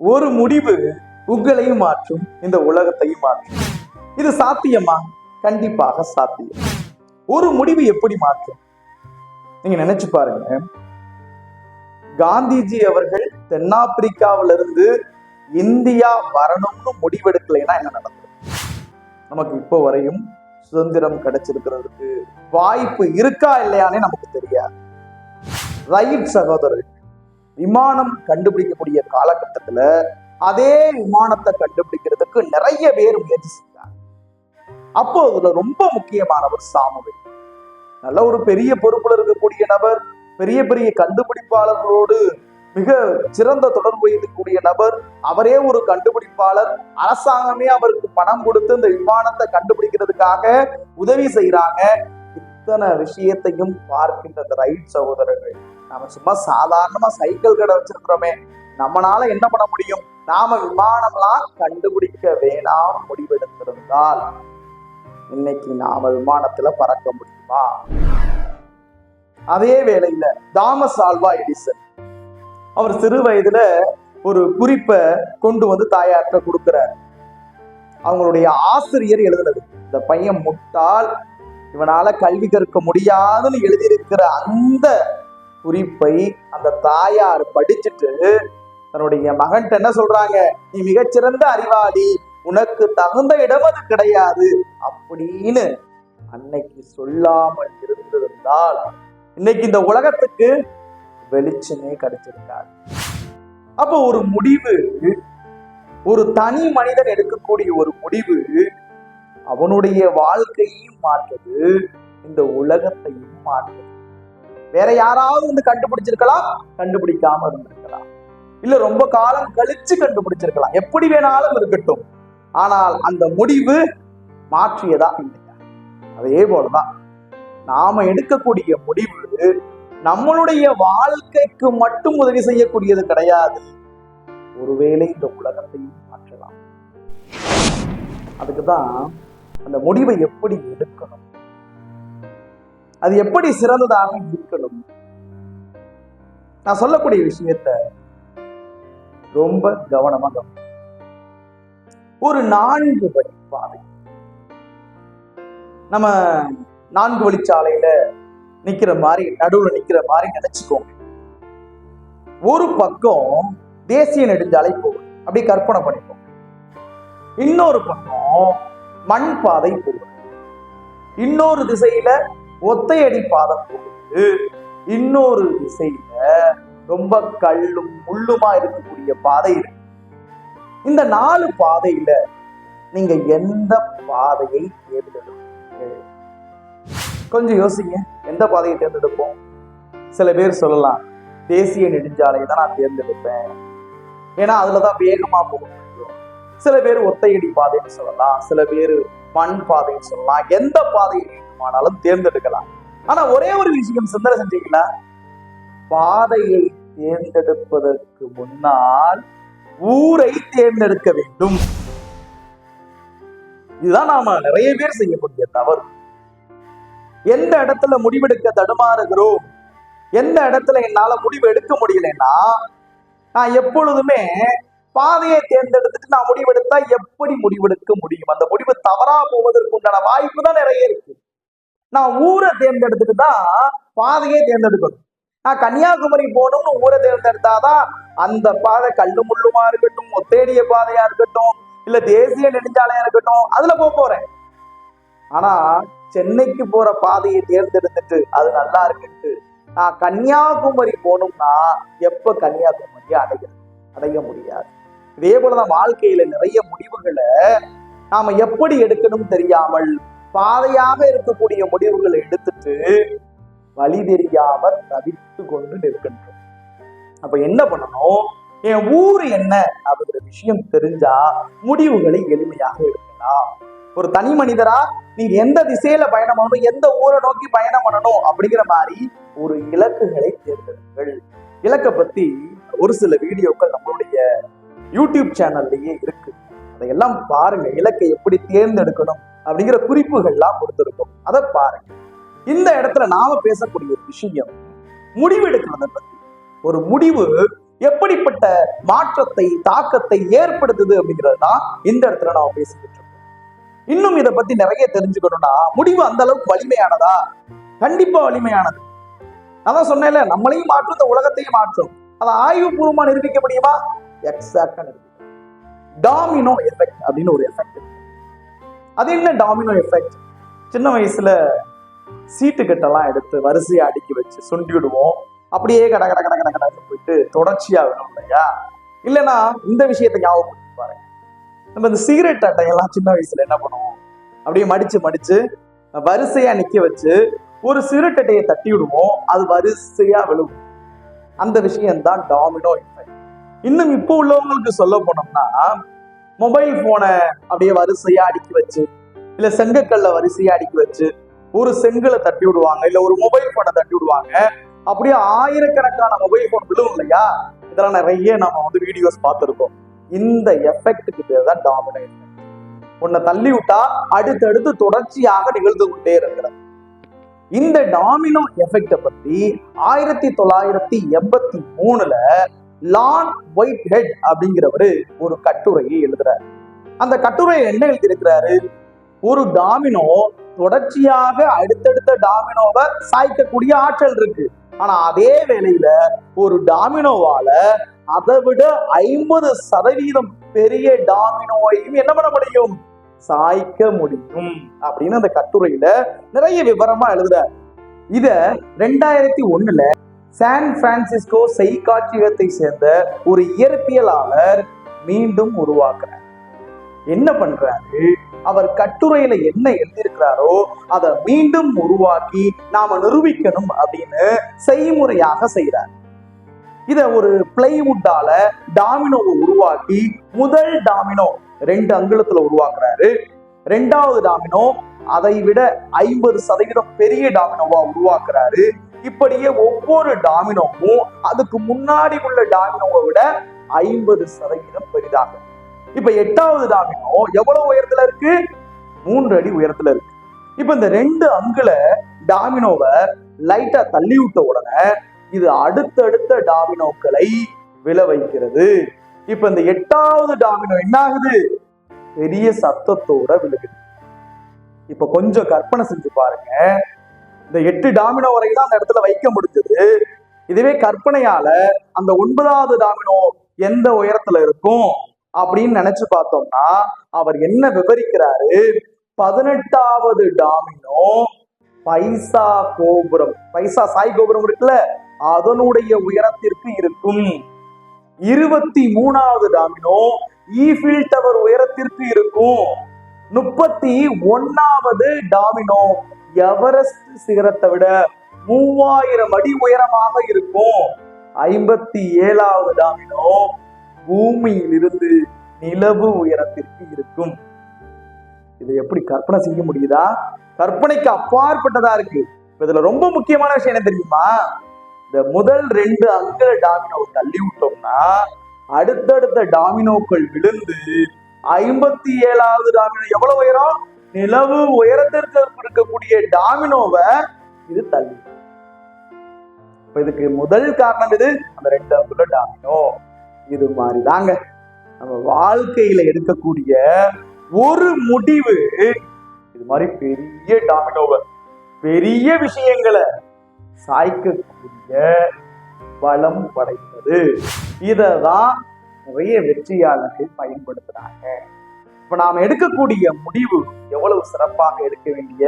ஒரு முடிவு உங்களையும் மாற்றும், இந்த உலகத்தையும் மாற்றும். இது சாத்தியமா? கண்டிப்பாக சாத்தியம். ஒரு முடிவு எப்படி மாற்றும்? நீங்க நினைச்சு பாருங்க. காந்திஜி அவர்கள் தென்னாப்பிரிக்காவிலிருந்து இந்தியா வரணும்னு முடிவெடுக்கலைன்னா என்ன நடந்தது? நமக்கு இப்போ வரையும் சுதந்திரம் கிடைச்சிருக்கிறதுக்கு வாய்ப்பு இருக்கா இல்லையானே நமக்கு தெரியாது. ரைட் சகோதரர்கள், விமானம் கண்டுபிடிக்கக்கூடிய காலகட்டத்துல அதே விமானத்தை கண்டுபிடிக்கிறதுக்கு நிறைய பேர் முயற்சி செஞ்சாங்க. அப்போ அதுல ரொம்ப முக்கியமானவர் சாமுவேல். நல்ல ஒரு பெரிய பொறுப்புல இருக்கக்கூடிய நபர், பெரிய பெரிய கண்டுபிடிப்பாளர்களோடு மிக சிறந்த தொடர்பு இருக்கக்கூடிய நபர். அவரே ஒரு கண்டுபிடிப்பாளர். அரசாங்கமே அவருக்கு பணம் கொடுத்து இந்த விமானத்தை கண்டுபிடிக்கிறதுக்காக உதவி செய்யறாங்க. இத்தனை விஷயத்தையும் பார்க்கின்ற ரைட் சகோதரர்கள், நாம சும்மா சாதாரணமா சைக்கிள் கடை வச்சிருக்கிறோமே, நம்மளால என்ன பண்ண முடியும்? நாம விமானம்லாம் கண்டுபிடிக்க வேணாம் முடிவெடுத்திருந்தால் இன்னைக்கு நாம விமானத்துல பறக்க முடியுமா? அதே வேளையில தாமஸ் ஆல்வா எடிசன், அவர் சிறு வயதுல ஒரு குறிப்பை கொண்டு வந்து தாயார்கிட்ட கொடுக்கிறார். அவங்களுடைய ஆசிரியர் எழுதுனது, இந்த பையன் முட்டாள், இவனால கல்வி கற்க முடியாதுன்னு எழுதியிருக்கிற அந்த குறிப்பை அந்த தாயார் படிச்சுட்டு தன்னுடைய மகன்கிட்ட என்ன சொல்றாங்க? நீ மிகச்சிறந்த அறிவாளி, உனக்கு தகுந்த இடம் அது கிடையாது அப்படின்னு அன்னைக்கு சொல்லாமல் இருந்திருந்தால் இன்னைக்கு இந்த உலகத்துக்கு வெளிச்சமே கிடைச்சிருக்காது. அப்போ ஒரு முடிவு, ஒரு தனி மனிதன் எடுக்கக்கூடிய ஒரு முடிவு அவனுடைய வாழ்க்கையையும் மாற்றுது, இந்த உலகத்தையும் மாற்றுது. வேற யாராவது வந்து கண்டுபிடிச்சிருக்கலாம், கண்டுபிடிக்காம இருந்திருக்கலாம், இல்ல ரொம்ப காலம் கழிச்சு கண்டுபிடிச்சிருக்கலாம், எப்படி வேணாலும் இருக்கட்டும். ஆனால் அந்த முடிவு மாற்றியதா இல்லையா? அதே போலதான் நாம எடுக்கக்கூடிய முடிவு நம்மளுடைய வாழ்க்கைக்கு மட்டும் உதவி செய்யக்கூடியது கிடையாது, ஒருவேளை இந்த உலகத்தையும் மாற்றலாம். அதுக்குதான் அந்த முடிவை எப்படி எடுக்கணும், அது எப்படி சிறந்ததாக இருக்கணும். நான் சொல்லக்கூடிய விஷயத்த ரொம்ப கவனமா கவனம். ஒரு 4 வழி பாதை, நம்ம 4 வழிச்சாலையில நிக்கிற மாதிரி, நடுவுல நிக்கிற மாதிரி நினைச்சுக்கோங்க. ஒரு பக்கம் தேசிய நெடுஞ்சாலை போகும், அப்படியே கற்பனை பண்ணிக்கோங்க. இன்னொரு பக்கம் மண் பாதை போகுது, இன்னொரு திசையில ஒத்தையடி பாதை போகுது, இன்னொரு திசையில ரொம்ப கல்லும் முள்ளுமா இருக்கக்கூடிய பாதை இருக்கு. இந்த 4 பாதையில நீங்க எந்த பாதையை தேர்ந்தெடுப்பீங்க? கொஞ்சம் யோசிங்க, எந்த பாதையை தேர்ந்தெடுப்போம்? சில பேர் சொல்லலாம், தேசிய நெடுஞ்சாலையை தான் நான் தேர்ந்தெடுப்பேன், ஏன்னா அதுலதான் வேகமா போக முடியும். சில பேர் ஒத்தையடி பாதைன்னு சொல்லலாம், சில பேர் மண் பாதைன்னு சொல்லலாம். எந்த பாதையை வேண்டுமானாலும் தேர்ந்தெடுக்கலாம். ஆனா ஒரே ஒரு விஷயம் சிந்தனை செஞ்சீங்களா? பாதையை தேர்ந்தெடுப்பதற்கு முன்னால் ஊரை தேர்ந்தெடுக்க வேண்டும். இதுதான் நாம நிறைய பேர் செய்யக்கூடிய தவறு. எந்த இடத்துல முடிவெடுக்க தடுமாறுகிறோம், எந்த இடத்துல என்னால முடிவு எடுக்க முடியலன்னா, நான் எப்பொழுதுமே பாதையை தேர்ந்தெடுத்துட்டு நான் முடிவெடுத்தா எப்படி முடிவெடுக்க முடியும்? அந்த முடிவு தவறா போவதற்கு உண்டான வாய்ப்பு தான் நிறைய இருக்கு. நான் ஊரை தேர்ந்தெடுத்துட்டு தான் பாதையை தேர்ந்தெடுக்கணும். நான் கன்னியாகுமரி போகணும்னு ஊரை தேர்ந்தெடுத்தாதான் அந்த பாதை கல்லு முள்ளுமா இருக்கட்டும், ஒத்தேடிய பாதையா இருக்கட்டும், இல்ல தேசிய நெடுஞ்சாலையா இருக்கட்டும், அதுல போறேன். ஆனா சென்னைக்கு போற பாதையை தேர்ந்தெடுத்துட்டு அது நல்லா இருக்குன்ட்டு நான் கன்னியாகுமரி போகணும்னா எப்ப கன்னியாகுமரியை அடைய முடியாது. இதே போலதான் வாழ்க்கையில நிறைய முடிவுகளை நாம எப்படி எடுக்கணும் தெரியாமல் பாதையாக இருக்கக்கூடிய முடிவுகளை எடுத்துட்டு வழி தெரியாமல் தவித்து கொண்டு நிற்கின்றோம். அப்ப என்ன பண்ணணும்? என் ஊர் என்ன அப்படிங்கிற விஷயம் தெரிஞ்சா முடிவுகளை எளிமையாக எடுக்கலாம். ஒரு தனி மனிதரா நீங்க எந்த திசையில பயணம் பண்ணணும், எந்த ஊரை நோக்கி பயணம் பண்ணணும் அப்படிங்கிற மாதிரி ஒரு இலக்குகளை தேர்ந்தெடுங்கள். இலக்கை பத்தி ஒரு சில வீடியோக்கள் நம்மளுடைய யூடியூப் சேனல்லையே இருக்கு, அதையெல்லாம் பாருங்க. இலக்கை எப்படி தேர்ந்தெடுக்கணும் அப்படிங்கிற குறிப்புகள்லாம் கொடுத்துருக்கோம், அதை பாருங்க. இந்த இடத்துல நாம பேசக்கூடிய விஷயம் முடிவு எடுக்கிறத பத்தி. ஒரு முடிவு எப்படிப்பட்ட மாற்றத்தை தாக்கத்தை ஏற்படுத்துது அப்படிங்கிறது தான் இந்த இடத்துல நாம பேசிக்கிட்டு இருக்கோம். இன்னும் இதை பத்தி நிறைய தெரிஞ்சுக்கணும்னா முடிவு அந்த அளவுக்கு வலிமையானதா? கண்டிப்பா வலிமையானது. அதான் சொன்னேன்ல, நம்மளையும் மாற்றும், இந்த உலகத்தையும் மாற்றும். அதை ஆய்வுபூர்வமா நிரூபிக்க முடியுமா? எக்ஸாக்டா நிரூபிக்க. டாமினோ எஃபெக்ட் அப்படின்னு ஒரு எஃபெக்ட். அது என்ன டாமினோ எஃபெக்ட்? சின்ன வயசுல சீட்டு கட்டெல்லாம் எடுத்து வரிசையா அடுக்கி வச்சு சுண்டி விடுவோம். அப்படியே கட கட கட கட கடன்னு போயிட்டு தொடர்ச்சியா வேணும் இல்லையா? இல்லைன்னா இந்த விஷயத்தை ஞாபகப்படுத்தி பாருங்க. நம்ம இந்த சிகரெட் அட்டையெல்லாம் சின்ன வயசுல என்ன பண்ணுவோம்? அப்படியே மடிச்சு மடிச்சு வரிசையா நிக்க வச்சு ஒரு சிகரெட் அட்டையை தட்டி விடுவோம், அது வரிசையா விழுவும். அந்த விஷயம் தான் டாமினோ எஃபெக்ட். இன்னும் இப்போ உள்ளவங்களுக்கு சொல்ல போனோம்னா, மொபைல் போனை அப்படியே வரிசையா அடுக்கி வச்சு, இல்ல செங்கக்கல்ல வரிசையா அடுக்கி வச்சு ஒரு செங்கலை தட்டி விடுவாங்க, இல்ல ஒரு மொபைல் போனை தட்டி விடுவாங்க. அப்படியே ஆயிரக்கணக்கான மொபைல் போன் விழுவும் இல்லையா? இதெல்லாம் நிறைய நம்ம வீடியோஸ் பார்த்துருக்கோம். இந்த எஃபெக்டுக்கு பேர் தான் டாமினோ எஃபெக்ட். உன்னை தள்ளி விட்டா அடுத்தடுத்து தொடர்ச்சியாக நிகழ்ந்து கொண்டே இருக்கிறது. இந்த டாமினோ எஃபெக்ட பத்தி 1983 லான் ஒயிட் ஹெட் அப்படிங்கிறவரு ஒரு கட்டுரையை எழுதுறாரு. அந்த கட்டுரையை என்ன எழுதியிருக்கிறாரு? ஒரு டாமினோ தொடர்ச்சியாக அடுத்தடுத்த டாமினோவை சாய்க்கக்கூடிய ஆற்றல் இருக்கு. ஆனா அதே வேளையில ஒரு டாமினோவால அதை விட 50% பெரிய டாமினோவையும் என்ன பண்ண முடியும்? சாய்க்க முடியும் அப்படின்னு அந்த கட்டுரையில நிறைய விவரமா எழுதுறாரு. இத 2001 சான் பிரான்சிஸ்கோ செய்காட்சியகத்தை சேர்ந்த ஒரு இயற்பியலாளர் மீண்டும் உருவாக்குறார். என்ன பண்றாரு? அவர் கட்டுரையில என்ன எழுதியிருக்கிறாரோ அதை மீண்டும் உருவாக்கி நாம நிரூபிக்கணும் அப்படின்னு செய்முறையாக செய்யறார். இத ஒரு பிளைவுட்டால டாமினோவை உருவாக்கி முதல் டாமினோ 2 அங்குலத்துல உருவாக்குறாரு. 2வது டாமினோ அதை விட 50% பெரிய டாமினோவா உருவாக்குறாரு. இப்படியே ஒவ்வொரு டாமினோவும் அதுக்கு முன்னாடி உள்ள டாமினோவை விட 50% பெரிதாக. இப்ப 8வது டாமினோ எவ்வளவு உயரத்துல இருக்கு? 3 அடி உயரத்துல இருக்கு. இப்ப இந்த 2 அங்குல டாமினோவை லைட்டா தள்ளி விட்ட உடனே இது அடுத்தடுத்த டாமினோக்களை விழ வைக்கிறது. இப்ப இந்த 8வது டாமினோ என்ன ஆகுது? பெரிய சத்தத்தோட விழுகுது. இப்ப கொஞ்சம் கற்பனை செஞ்சு பாருங்க. இந்த 8 டாமினோ வரைக்கும் தான் அந்த இடத்துல வைக்க முடிஞ்சது. இதுவே கற்பனையால அந்த 9வது டாமினோ எந்த உயரத்துல இருக்கும் அப்படின்னு நினைச்சு பார்த்தோம்னா, அவர் என்ன விவரிக்கிறாரு? 18வது டாமினோ பைசா கோபுரம், பைசா சாய் கோபுரம் இருக்குல்ல, அதனுடைய உயரத்திற்கு இருக்கும். 23வது டாமினோ ஈஃபில் டவர் உயரத்திற்கு இருக்கும். 31வது டாமினோ எவரெஸ்ட் சிகரத்தை விட 3000 அடி உயரமாக இருக்கும். 57வது டாமினோ பூமியிலிருந்து நிலவு உயரத்திற்கு இருக்கும். இதை எப்படி கற்பனை செய்ய முடியுதா? கற்பனைக்கு அப்பாற்பட்டதா இருக்கு. இதுல ரொம்ப முக்கியமான விஷயம் என்ன தெரியுமா? இந்த முதல் 2 அங்குல டாமினோவை தள்ளி விட்டோம்னா அடுத்தடுத்த டாமினோக்கள் விழுந்து 57வது டாமினோ எவ்வளவு உயரம்? நிலவு உயரத்திற்கு இருக்கக்கூடிய டாமினோவை இது தள்ளி. இதுக்கு முதல் காரணம் இது, அந்த 2 அங்குல டாமினோ. இது மாதிரிதாங்க நம்ம வாழ்க்கையில எடுக்கக்கூடிய ஒரு முடிவு இது மாதிரி பெரிய டாமினோவை, பெரிய விஷயங்களை சாய்க்கக்கூடிய பலம் படைத்தது. இததான் நிறைய வெற்றியாளர்கள் பயன்படுத்துறாங்க. இப்ப நாம எடுக்கக்கூடிய முடிவு எவ்வளவு சிறப்பாக எடுக்க வேண்டிய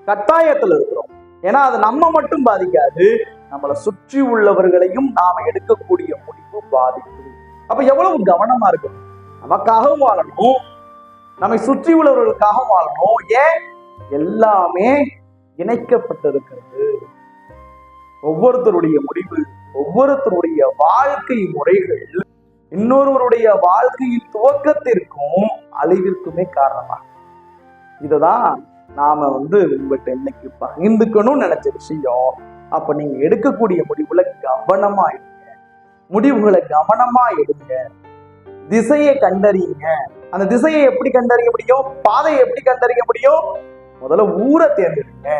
கட்டாயத்துல இருக்கிறோம். ஏன்னா அது நம்ம மட்டும் பாதிக்காது, நம்மளை சுற்றி உள்ளவர்களையும் நாம எடுக்கக்கூடிய முடிவு பாதிக்கும். அப்ப எவ்வளவு கவனமா இருக்கணும். நமக்காகவும் வாழணும், நம்மை சுற்றி உள்ளவர்களுக்காகவும் வாழணும். ஏன்? எல்லாமே இணைக்கப்பட்டிருக்கிறது. ஒவ்வொருத்தருடைய முடிவு, ஒவ்வொருத்தருடைய வாழ்க்கை முறைகள் இன்னொருவருடைய வாழ்க்கையின் துவக்கத்திற்கும் அழிவிற்குமே காரணமாக. இததான் நாம உங்கள்கிட்ட இன்னைக்கு பகிர்ந்துக்கணும்னு நினைச்ச விஷயம். அப்ப நீங்க எடுக்கக்கூடிய முடிவுல கவனமா எடுங்க, முடிவுகளை கவனமா எடுங்க, திசையை கண்டறியுங்க. அந்த திசையை எப்படி கண்டறிய முடியும்? பாதையை எப்படி கண்டறிய முடியும்? முதல்ல ஊரை தேர்ந்தெடுங்க.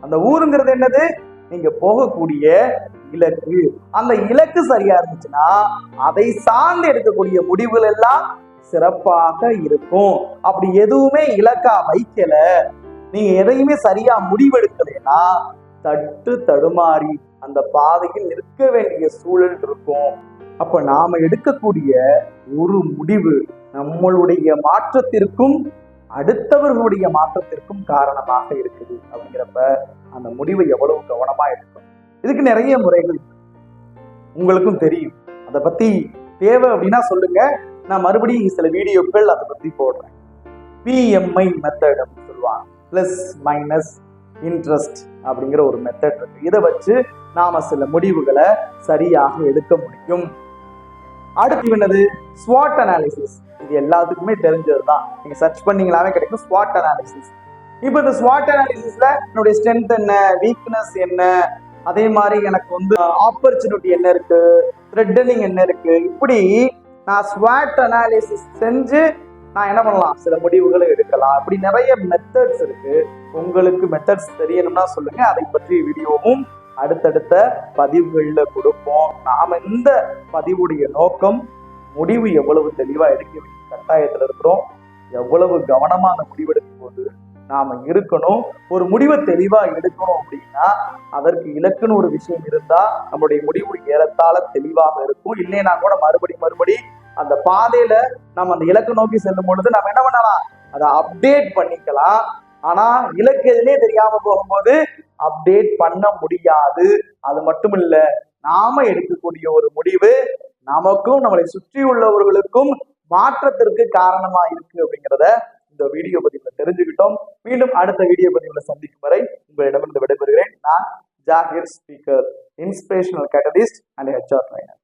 அந்த ஊருங்கிறது என்னது? நீங்க போகக்கூடிய இலக்கு. அந்த இலக்கு சரியா இருந்துச்சுன்னா அதை சார்ந்து எடுக்கக்கூடிய முடிவுகள் எல்லாம் சிறப்பாக இருக்கும். அப்படி எதுவுமே இலக்கா வைக்கல, நீங்க எதையுமே சரியா முடிவெடுக்கலைன்னா தடுமாறி அந்த பாதையில் நிற்க வேண்டிய சூழல் இருக்கும். அப்ப நாம எடுக்கக்கூடிய ஒரு முடிவு நம்மளுடைய மாற்றத்திற்கும் அடுத்தவர்களுடைய மாற்றத்திற்கும் காரணமாக இருக்குது. அப்படிங்கிறப்ப அந்த முடிவை எவ்வளவு கவனமா எடுக்கணும். இதுக்கு நிறைய முறைகள் உங்களுக்கும் தெரியும். அதை பத்தி தேவை அப்படின்னா சொல்லுங்க, நான் மறுபடியும் சில வீடியோக்கள் அதை பத்தி போடுறேன். PMI மெத்தட் அப்படின்னு சொல்லுவாங்க, பிளஸ் மைனஸ் இன்ட்ரெஸ்ட் அப்படிங்கிற ஒரு மெத்தட் இருக்கு. இதை வச்சு நாம சில முடிவுகளை சரியாக எடுக்க முடியும். அடுத்து என்னது? SWOT analysis. இது எல்லாத்துக்குமே தெரிஞ்சதுதான், நீங்க சர்ச் பண்ணீங்களாவே கிடைக்கும் SWOT அனாலிசிஸ். இப்போ இந்த SWOT அனாலிசிஸ்ல என்னுடைய ஸ்ட்ரென்த் என்ன, வீக்னஸ் என்ன, அதே மாதிரி எனக்கு வந்து ஆப்பர்ச்சுனிட்டி என்ன இருக்கு, த்ரெட்டனிங் என்ன இருக்கு, இப்படி நான் SWOT அனாலிசிஸ் செஞ்சு நான் என்ன பண்ணலாம், சில முடிவுகளை எடுக்கலாம். அப்படி நிறைய மெத்தட்ஸ் இருக்கு. உங்களுக்கு மெத்தட்ஸ் தெரியணும்னா சொல்லுங்க, அதை பற்றிய வீடியோவும் அடுத்தடுத்த பதிவுகள்ல கொடுப்போம். நாம இந்த பதிவுடைய நோக்கம் முடிவு எவ்வளவு தெளிவா எடுக்க வேண்டிய கட்டாயத்துல இருக்கிறோம், எவ்வளவு கவனமா அந்த முடிவெடுக்கும் போது நாம இருக்கணும். ஒரு முடிவை தெளிவா எடுக்கணும் அப்படின்னா அதற்கு இலக்குன்னு ஒரு விஷயம் இருந்தா நம்மளுடைய முடிவு ஏறத்தாழ தெளிவாக இருக்கும். இல்லைன்னா கூட மறுபடி அந்த பாதையில நம்ம அந்த இலக்கு நோக்கி செல்லும் பொழுது நம்ம என்ன பண்ணலாம், அதை அப்டேட் பண்ணிக்கலாம். ஆனா இலக்கு எதுனே தெரியாம போகும்போது அப்டேட் பண்ண முடியாது. அது மட்டும் இல்ல, நாம எடுக்கக்கூடிய ஒரு முடிவு நமக்கும் நம்மளை சுற்றி உள்ளவர்களுக்கும் மாற்றத்திற்கு காரணமா இருக்கு அப்படிங்கிறத இந்த வீடியோ பதிவுல தெரிஞ்சுக்கிட்டோம். மீண்டும் அடுத்த வீடியோ பதிவுல சந்திக்கும் வரை உங்களிடமிருந்து விடைபெறுகிறேன். நான் Zakir, speaker, inspirational catalyst and HR trainer.